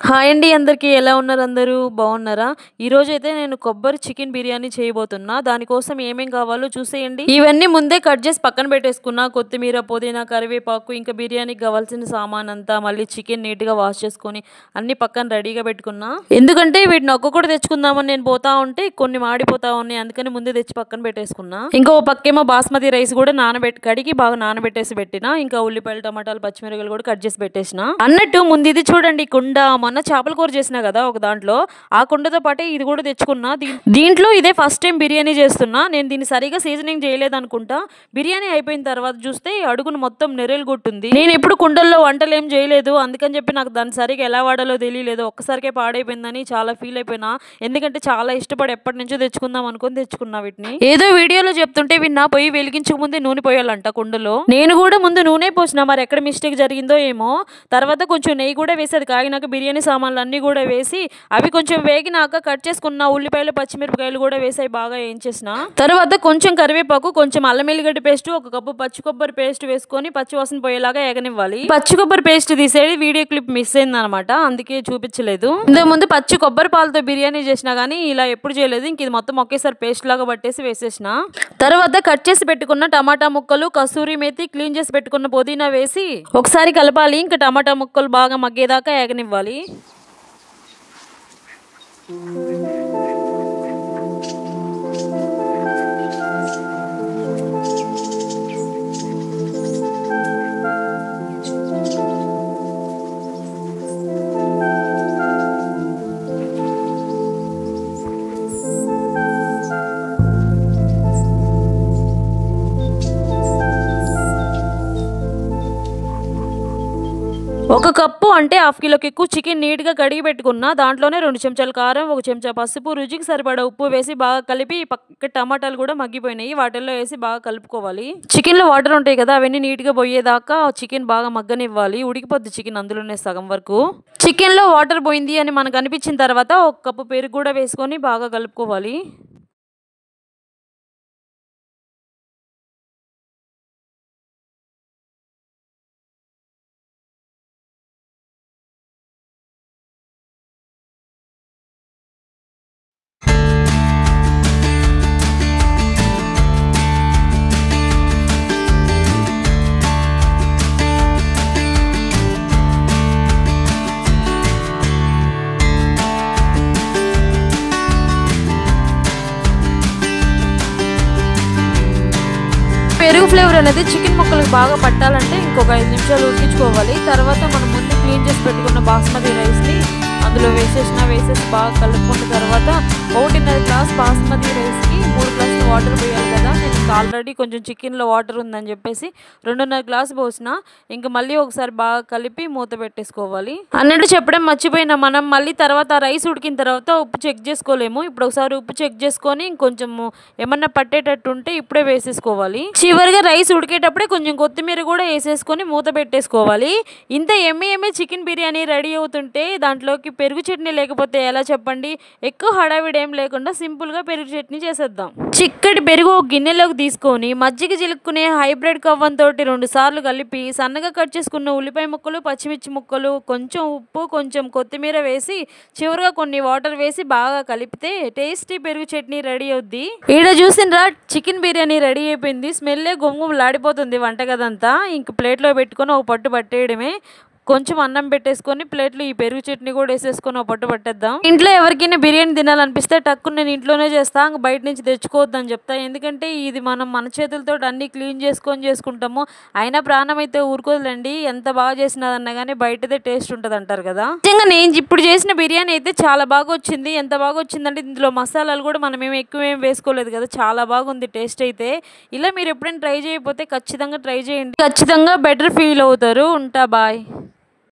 Hi అండి అందరికీ ఎలా ఉన్నారు అందరూ బాగున్నారా? ఈ రోజు అయితే నేను కొబ్బరి చికెన్ బిర్యానీ చేయబోతున్నా. దానికోసం ఏమేం కావాలో చూసేయండి. ఇవన్నీ ముందే కట్ చేసి పక్కన పెట్టేసుకున్నా. కొత్తిమీర, పుదీనా, కరివేపాకు, ఇంకా బిర్యానీకి కావాల్సిన సామాన్ అంతా, మళ్ళీ చికెన్ నీట్గా వాష్ చేసుకొని అన్ని పక్కన రెడీగా పెట్టుకున్నా. ఎందుకంటే వీటిని ఒక్కొక్కటి తెచ్చుకుందామని నేను పోతా ఉంటే కొన్ని మాడిపోతా ఉన్నాయి, అందుకని ముందే తెచ్చి పక్కన పెట్టేసుకున్నా. ఇంకా ఓ పక్కేమో బాస్మతి రైస్ కూడా కడిగి బాగా నానబెట్టేసి పెట్టినా. ఇంకా ఉల్లిపాయలు, టమాటాలు, పచ్చిమిరపకాయలు కూడా కట్ చేసి పెట్టేసిన. అన్నట్టు ముందు ఇది చూడండి, కుండ మొన్న చేపల కూర చేసినా కదా ఒక దాంట్లో, ఆ కుండతో పాటే ఇది కూడా తెచ్చుకున్నా. దీంట్లో ఇదే ఫస్ట్ టైం బిర్యానీ చేస్తున్నా. నేను దీన్ని సరిగా సీజనింగ్ చేయలేదు అనుకుంటా. బిర్యానీ అయిపోయిన తర్వాత చూస్తే అడుగును మొత్తం నెర్రెలు కొట్టుంది. నేను ఎప్పుడు కుండల్లో వంటలు ఏం చేయలేదు, అందుకని చెప్పి నాకు దాన్ని సరిగా ఎలా వాడాలో తెలియలేదు. ఒక్కసారికే పాడైపోయిందని చాలా ఫీల్ అయిపోయినా. ఎందుకంటే చాలా ఇష్టపడి ఎప్పటి నుంచో తెచ్చుకుందాం అనుకుని తెచ్చుకున్నా వీటిని. ఏదో వీడియోలో చెప్తుంటే విన్నా, పొయ్యి వెలిగించక ముందే నూనె పోయాలంట కుండలో. నేను కూడా ముందు నూనె పోసిన, మరి ఎక్కడ మిస్టేక్ జరిగిందో ఏమో. తర్వాత కొంచెం నెయ్యి కూడా వేసి అది కాగినాక బిర్యానీ సామాన్లు అన్నీ కూడా వేసి అవి కొంచెం వేగినాక కట్ చేసుకున్న ఉల్లిపాయలు, పచ్చిమిరపకాయలు కూడా వేసి బాగా వేయించేసిన తర్వాత కొంచెం కరివేపాకు, కొంచెం అల్లం ఎల్లిగడ్డ పేస్ట్, ఒక కప్పు పచ్చి కొబ్బరి పేస్ట్ వేసుకొని పచ్చి వాసన పోయేలాగా ఏగనివ్వాలి. పచ్చి కొబ్బరి పేస్ట్ తీసేది వీడియో క్లిప్ మిస్ అయింది అనమాట, అందుకే చూపించలేదు. ఇంతకు ముందు పచ్చి కొబ్బరి పాలతో బిర్యానీ చేసినా గానీ ఇలా ఎప్పుడు చేయలేదు. ఇంక ఇది మొత్తం ఒకేసారి పేస్ట్ లాగా పట్టేసి వేసేసిన. తర్వాత కట్ చేసి పెట్టుకున్న టమాటా ముక్కలు, కసూరి మేతి, క్లీన్ చేసి పెట్టుకున్న పుదీనా వేసి ఒకసారి కలపాలి. ఇంకా టమాటా ముక్కలు బాగా మగ్గేదాకా ఏగనివ్వాలి. ఒక కప్పు అంటే హాఫ్ కిలోకి ఎక్కువ చికెన్ నీట్గా కడిగి పెట్టుకున్నా. దాంట్లోనే 2 చెంచాల కారం, 1 చెంచా పసుపు, రుచికి సరిపడా ఉప్పు వేసి బాగా కలిపి పక్క టమాటాలు కూడా మగ్గిపోయినాయి, వాటిల్లో వేసి బాగా కలుపుకోవాలి. చికెన్లో వాటర్ ఉంటాయి కదా, అవన్నీ నీట్గా పోయేదాకా చికెన్ బాగా మగ్గనివ్వాలి. ఉడికిపోద్ది చికెన్ అందులోనే సగం వరకు. చికెన్లో వాటర్ పోయింది అని మనకు అనిపించిన తర్వాత 1 కప్పు పెరుగు కూడా వేసుకొని బాగా కలుపుకోవాలి. పెరుగు ఫ్లేవర్ అనేది చికెన్ ముక్కలకు బాగా పట్టాలంటే ఇంకొక 5 నిమిషాలు ఉడికించుకోవాలి. తర్వాత మనం ముందు క్లీన్ చేసి పెట్టుకున్న బాస్మతి రైస్ని అందులో వేసేసి బాగా కలుపుకున్న తర్వాత 1.5 గ్లాస్ బాస్మతి రైస్కి 3 గ్లాసులు వాటర్ పోయాలి కదా. నేను ఆల్రెడీ కొంచెం చికెన్లో వాటర్ ఉందని చెప్పేసి 2.5 గ్లాసు పోసిన. ఇంకా మళ్ళీ ఒకసారి బాగా కలిపి మూత పెట్టేసుకోవాలి. అన్నట్టు చెప్పడం మర్చిపోయినా, మనం మళ్ళీ తర్వాత రైస్ ఉడికిన తర్వాత ఉప్పు చెక్ చేసుకోలేము. ఇప్పుడు ఒకసారి ఉప్పు చెక్ చేసుకొని ఇంకొంచెం ఏమన్నా పట్టేటట్టు ఉంటే ఇప్పుడే వేసేసుకోవాలి. చివరిగా రైస్ ఉడికేటప్పుడే కొంచెం కొత్తిమీర కూడా వేసేసుకొని మూత పెట్టేసుకోవాలి. ఇంత ఎమ్మె చికెన్ బిర్యానీ రెడీ అవుతుంటే దాంట్లోకి పెరుగు చట్నీ లేకపోతే ఎలా చెప్పండి? ఎక్కువ హడావిడి ఏం లేకుండా సింపుల్గా పెరుగు చట్నీ చేసేద్దాం. చిక్కటి పెరుగు ఒక గిన్నెలోకి తీసుకొని మజ్జిగ చిలుక్కునే హైబ్రిడ్ కవ్వంతో 2 సార్లు కలిపి సన్నగా కట్ చేసుకున్న ఉల్లిపాయ ముక్కలు, పచ్చిమిర్చి ముక్కలు, కొంచెం ఉప్పు, కొంచెం కొత్తిమీర వేసి చివరిగా కొన్ని వాటర్ వేసి బాగా కలిపితే టేస్టీ పెరుగు చట్నీ రెడీ అవుద్ది. ఈడ చూసినరా చికెన్ బిర్యానీ రెడీ అయిపోయింది. స్మెల్లే గుమగుమలాడిపోతుంది వంటగదంతా. ఇంక ప్లేట్లో పెట్టుకొని ఒక పట్టు పట్టేయడమే. కొంచెం అన్నం పెట్టేసుకొని ప్లేట్లో ఈ పెరుగు చట్నీ కూడా వేసేసుకొని ఒక పట్టు పట్టేద్దాం. ఇంట్లో ఎవరికైనా బిర్యానీ తినాలనిపిస్తే టక్కుని నేను ఇంట్లోనే చేస్తా, బయట నుంచి తెచ్చుకోవద్దని చెప్తా. ఎందుకంటే ఇది మనం మన చేతులతో అన్ని క్లీన్ చేసుకుంటాము. అయినా ప్రాణం అయితే ఊరుకోదులండి, ఎంత బాగా చేసినదన్నా కానీ బయటదే టేస్ట్ ఉంటుంది అంటారు కదా. నిజంగా నేను ఇప్పుడు చేసిన బిర్యానీ అయితే చాలా బాగా వచ్చింది. ఎంత బాగా వచ్చిందంటే ఇందులో మసాలాలు కూడా మనం ఎక్కువ వేసుకోలేదు కదా, చాలా బాగుంది టేస్ట్ అయితే. ఇలా మీరు ఎప్పుడైనా ట్రై చేయకపోతే ఖచ్చితంగా ట్రై చేయండి, ఖచ్చితంగా బెటర్ ఫీల్ అవుతారు. ఉంటా, బాయ్.